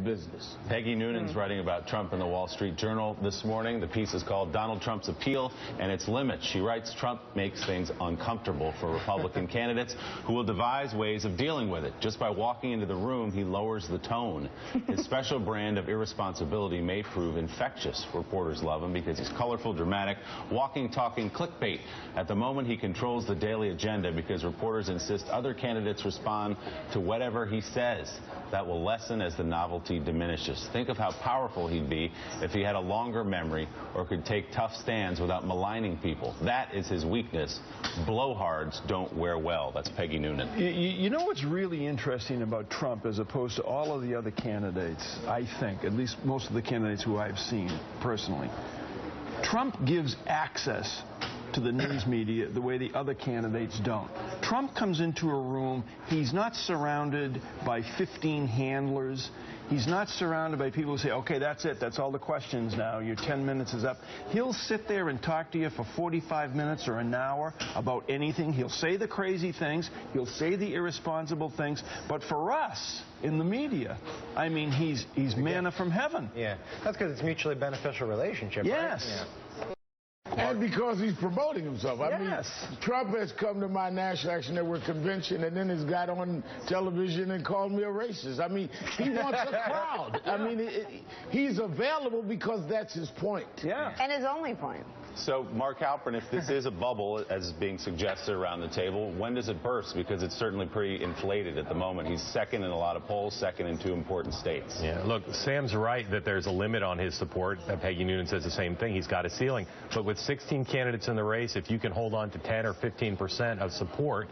business. Peggy Noonan's writing about Trump in the Wall Street Journal this morning. The piece is called Donald Trump's Appeal and Its Limits. She writes, Trump makes things uncomfortable for Republican candidates who will devise ways of dealing with it. Just by walking into the room, he lowers the tone. His special brand of irresponsibility may prove infectious. Reporters love him because he's colorful, dramatic, walking, talking clickbait. At the moment, he controls the daily agenda because reporters insist other candidates respond to whatever he says. That will lessen as the novelty diminishes. Think of how powerful he'd be if he had a longer memory or could take tough stands without maligning people. That is his weakness. Blowhards don't wear well. That's Peggy Noonan. You know what's really interesting about Trump as opposed to all of the other candidates, I think, at least most of the candidates who I've seen personally? Trump gives access to the news media the way the other candidates don't. Trump comes into a room, he's not surrounded by 15 handlers. He's not surrounded by people who say, okay, that's it, that's all the questions now, your 10 minutes is up. He'll sit there and talk to you for 45 minutes or an hour about anything. He'll say the crazy things, he'll say the irresponsible things, but for us in the media, I mean, he's manna from heaven. Yeah, that's because it's a mutually beneficial relationship, yes. Right? Yeah. And because he's promoting himself. I mean, Yes. Trump has come to my National Action Network convention and then has got on television and called me a racist. I mean, he wants a crowd. I mean, he's available because that's his point. Yeah. And his only point. So, Mark Halpern, if this is a bubble, as is being suggested around the table, when does it burst? Because it's certainly pretty inflated at the moment. He's second in a lot of polls, second in 2 important states. Yeah, look, Sam's right that there's a limit on his support. Peggy Noonan says the same thing. He's got a ceiling. But with 16 candidates in the race, if you can hold on to 10 or 15% of support,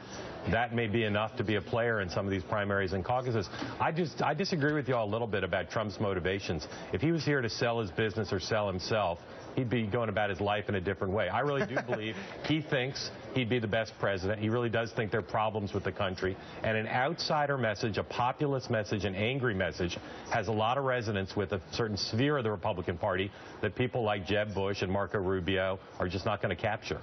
that may be enough to be a player in some of these primaries and caucuses. I disagree with you all a little bit about Trump's motivations. If he was here to sell his business or sell himself, he'd be going about his life in a different way. I really do believe he thinks he'd be the best president. He really does think there are problems with the country. And an outsider message, a populist message, an angry message has a lot of resonance with a certain sphere of the Republican Party that people like Jeb Bush and Marco Rubio are just not going to capture.